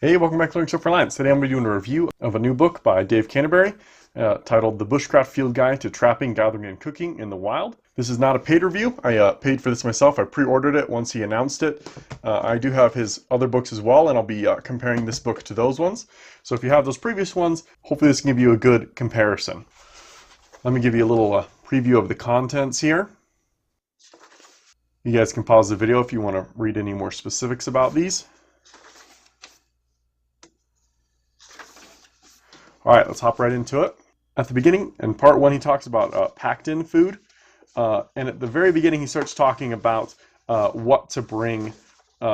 Hey, welcome back to Learning Self-Reliance. Today I'm going to be doing a review of a new book by Dave Canterbury titled The Bushcraft Field Guide to Trapping, Gathering, and Cooking in the Wild. This is not a paid review. I paid for this myself. I pre-ordered it once he announced it. I do have his other books as well, and I'll be comparing this book to those ones. So if you have those previous ones, hopefully this can give you a good comparison. Let me give you a little preview of the contents here. You guys can pause the video if you want to read any more specifics about these. All right, let's hop right into it. At the beginning, in part one, he talks about packed-in food. And at the very beginning, he starts talking about what to bring,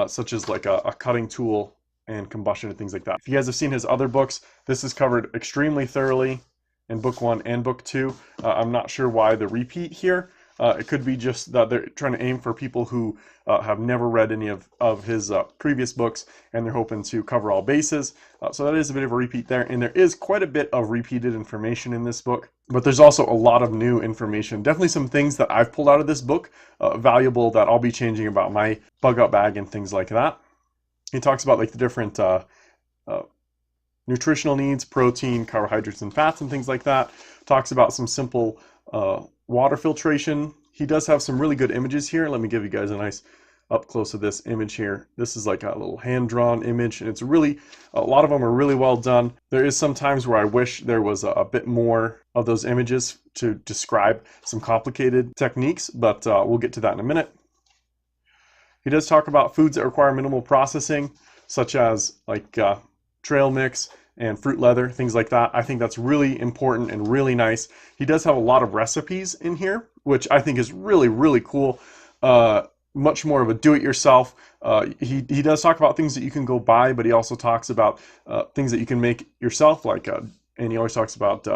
such as like a cutting tool and combustion and things like that. If you guys have seen his other books, this is covered extremely thoroughly in book one and book two. I'm not sure why the repeat here. It could be just that they're trying to aim for people who have never read any of his previous books, and they're hoping to cover all bases. So that is a bit of a repeat there, and there is quite a bit of repeated information in this book, but there's also a lot of new information. Definitely some things that I've pulled out of this book, valuable, that I'll be changing about my bug out bag and things like that. He talks about like the different nutritional needs, protein, carbohydrates, and fats, and things like that. Talks about some simple water filtration. He does have some really good images here. Let me give you guys a nice up close of this image here. This is like a little hand-drawn image, and it's really, a lot of them are really well done. There is some times where I wish there was a bit more of those images to describe some complicated techniques, but we'll get to that in a minute. He does talk about foods that require minimal processing, such as like trail mix and fruit leather, things like that. I think that's really important and really nice. He does have a lot of recipes in here, which I think is really, really cool. Much more of a do-it-yourself. He does talk about things that you can go buy, but he also talks about things that you can make yourself, like, and he always talks about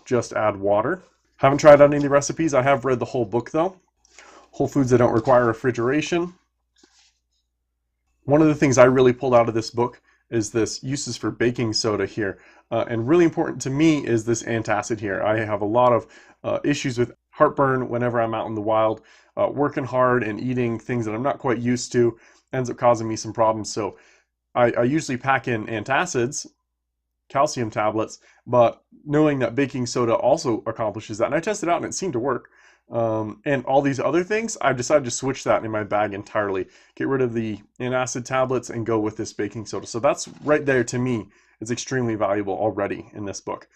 just add water. Haven't tried out any of the recipes. I have read the whole book though. Whole foods that don't require refrigeration. One of the things I really pulled out of this book is this uses for baking soda here. And really important to me is this antacid here. I have a lot of issues with heartburn whenever I'm out in the wild. Working hard and eating things that I'm not quite used to ends up causing me some problems. So I usually pack in antacids, calcium tablets, but knowing that baking soda also accomplishes that, and I tested it out and it seemed to work. And all these other things, I've decided to switch that in my bag entirely. Get rid of the antacid tablets and go with this baking soda. So that's right there, to me, is extremely valuable already in this book.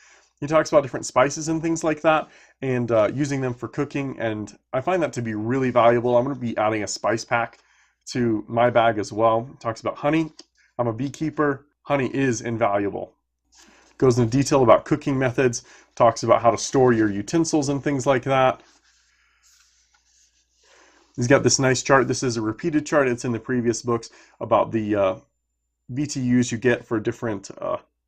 He talks about different spices and things like that, and using them for cooking, and I find that to be really valuable. I'm going to be adding a spice pack to my bag as well. Talks about honey. I'm a beekeeper. Honey is invaluable. Goes into detail about cooking methods. Talks about how to store your utensils and things like that. He's got this nice chart. This is a repeated chart. It's in the previous books about the BTUs you get for different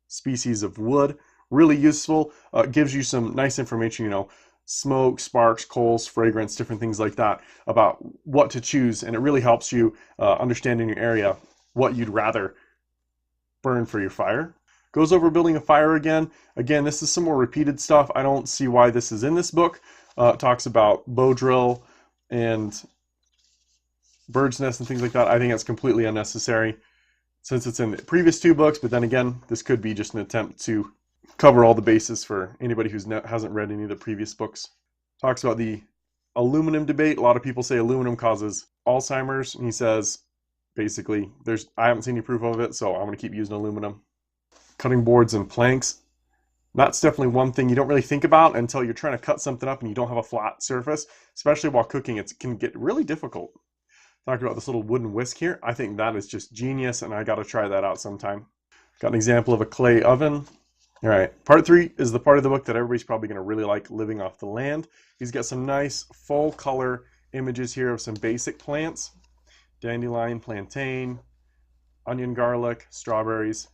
species of wood. Really useful. Gives you some nice information, you know, smoke, sparks, coals, fragrance, different things like that about what to choose. And it really helps you understand in your area what you'd rather burn for your fire. Goes over building a fire again. Again, this is some more repeated stuff. I don't see why this is in this book. Talks about bow drill and bird's nest and things like that. I think that's completely unnecessary since it's in the previous two books, but then again, this could be just an attempt to cover all the bases for anybody who hasn't read any of the previous books. Talks about the aluminum debate. A lot of people say aluminum causes Alzheimer's, and he says, basically, I haven't seen any proof of it, so I'm going to keep using aluminum. Cutting boards and planks. That's definitely one thing you don't really think about until you're trying to cut something up and you don't have a flat surface, especially while cooking. It can get really difficult. Talking about this little wooden whisk here. I think that is just genius, and I got to try that out sometime. Got an example of a clay oven. All right, part 3 is the part of the book that everybody's probably going to really like, living off the land. He's got some nice full color images here of some basic plants. Dandelion, plantain, onion, garlic, strawberries,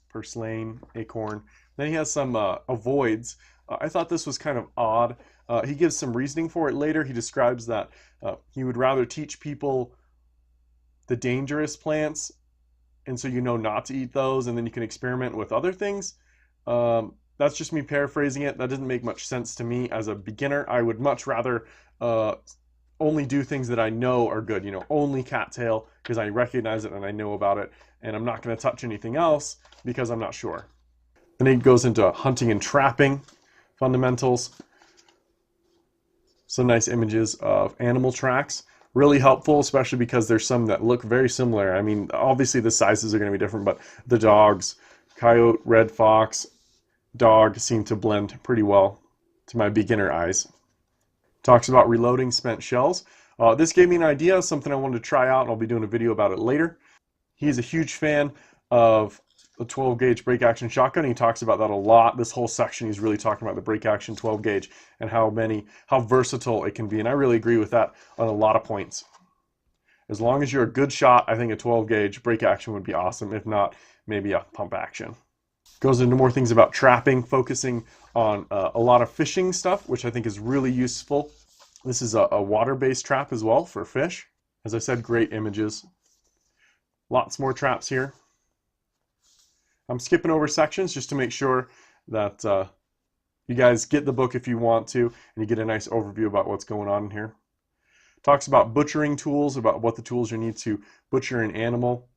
purslane, acorn. Then he has some avoids. I thought this was kind of odd. He gives some reasoning for it later. He describes that he would rather teach people the dangerous plants, and so you know not to eat those, and then you can experiment with other things. That's just me paraphrasing it. That doesn't make much sense to me as a beginner. I would much rather only do things that I know are good, you know, only cattail because I recognize it and I know about it, and I'm not going to touch anything else because I'm not sure. Then he goes into hunting and trapping fundamentals. Some nice images of animal tracks. Really helpful, especially because there's some that look very similar. I mean, obviously the sizes are going to be different, but the dogs, coyote, red fox, dog seem to blend pretty well to my beginner eyes. Talks about reloading spent shells. This gave me an idea, something I wanted to try out, and I'll be doing a video about it later. He's a huge fan of the 12 gauge break action shotgun. He talks about that a lot. This whole section he's really talking about the break action 12 gauge and how versatile it can be. And I really agree with that on a lot of points. As long as you're a good shot, I think a 12 gauge break action would be awesome. If not, maybe a pump action. Goes into more things about trapping, focusing on a lot of fishing stuff, which I think is really useful. This is a water-based trap as well for fish. As I said, great images. Lots more traps here. I'm skipping over sections just to make sure that you guys get the book if you want to, and you get a nice overview about what's going on in here. Talks about butchering tools, about what the tools you need to butcher an animal.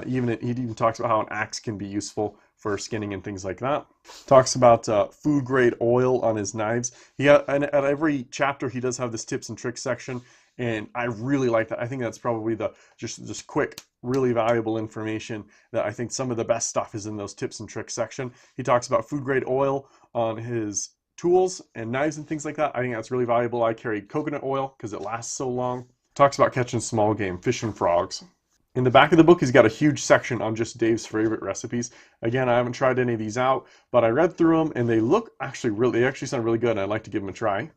He even talks about how an axe can be useful for skinning and things like that. Talks about food grade oil on his knives. And at every chapter he does have this tips and tricks section, and I really like that. I think that's probably the just quick, really valuable information that I think some of the best stuff is in those tips and tricks section. He talks about food grade oil on his tools and knives and things like that. I think that's really valuable. I carry coconut oil because it lasts so long. Talks about catching small game, fish and frogs. In the back of the book, he's got a huge section on just Dave's favorite recipes. Again, I haven't tried any of these out, but I read through them and they actually sound really good, and I'd like to give them a try.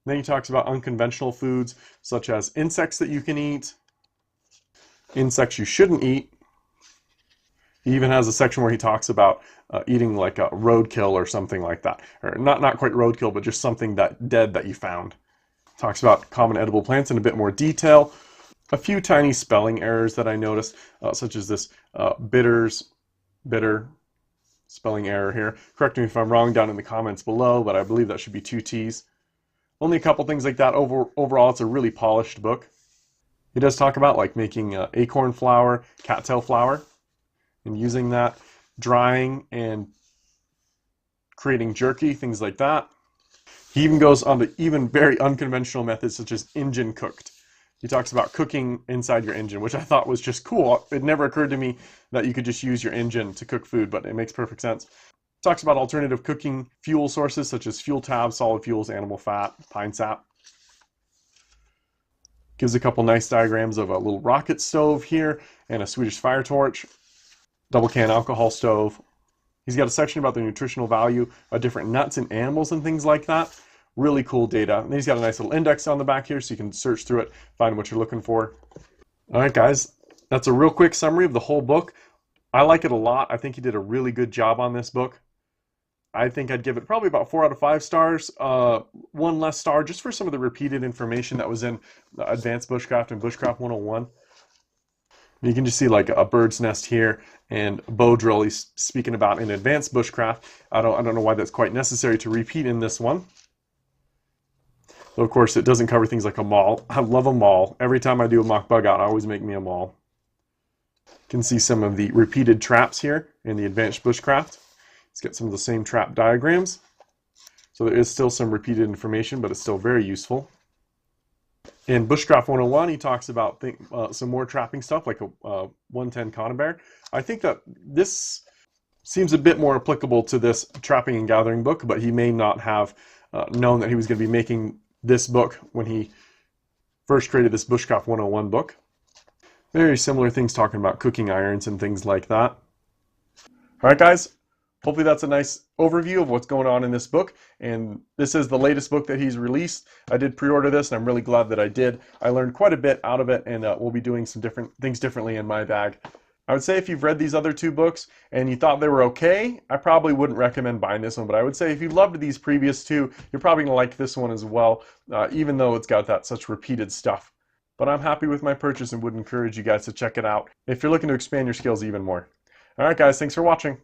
Then he talks about unconventional foods, such as insects that you can eat, insects you shouldn't eat. He even has a section where he talks about eating like a roadkill or something like that. Or not quite roadkill, but just something dead that you found. Talks about common edible plants in a bit more detail. A few tiny spelling errors that I noticed, such as this bitter spelling error here. Correct me if I'm wrong down in the comments below, but I believe that should be 2 T's. Only a couple things like that. Overall, it's a really polished book. He does talk about like making acorn flour, cattail flour, and using that, drying and creating jerky, things like that. He even goes on to very unconventional methods such as engine cooked. He talks about cooking inside your engine, which I thought was just cool. It never occurred to me that you could just use your engine to cook food, but it makes perfect sense. Talks about alternative cooking fuel sources such as fuel tabs, solid fuels, animal fat, pine sap. Gives a couple nice diagrams of a little rocket stove here and a Swedish fire torch, double can alcohol stove. He's got a section about the nutritional value of different nuts and animals and things like that. Really cool data. And he's got a nice little index on the back here so you can search through it, find what you're looking for. All right, guys, that's a real quick summary of the whole book. I like it a lot. I think he did a really good job on this book. I think I'd give it probably about 4 out of 5 stars. 1 less star just for some of the repeated information that was in Advanced Bushcraft and Bushcraft 101. You can just see like a bird's nest here and bow drill he's speaking about in Advanced Bushcraft. I don't know why that's quite necessary to repeat in this one. Though of course it doesn't cover things like a maul. I love a maul. Every time I do a mock bug out, I always make me a maul. You can see some of the repeated traps here in the Advanced Bushcraft. It's got some of the same trap diagrams. So there is still some repeated information, but it's still very useful. In Bushcraft 101, he talks about some more trapping stuff, like a 110 conibear. I think that this seems a bit more applicable to this trapping and gathering book, but he may not have known that he was going to be making this book when he first created this Bushcraft 101 book. Very similar things talking about cooking irons and things like that. All right, guys. Hopefully that's a nice overview of what's going on in this book, and this is the latest book that he's released. I did pre-order this, and I'm really glad that I did. I learned quite a bit out of it, and we'll be doing some different things differently in my bag. I would say if you've read these other 2 books and you thought they were okay, I probably wouldn't recommend buying this one, but I would say if you loved these previous 2, you're probably going to like this one as well, even though it's got that such repeated stuff. But I'm happy with my purchase and would encourage you guys to check it out if you're looking to expand your skills even more. All right, guys, thanks for watching.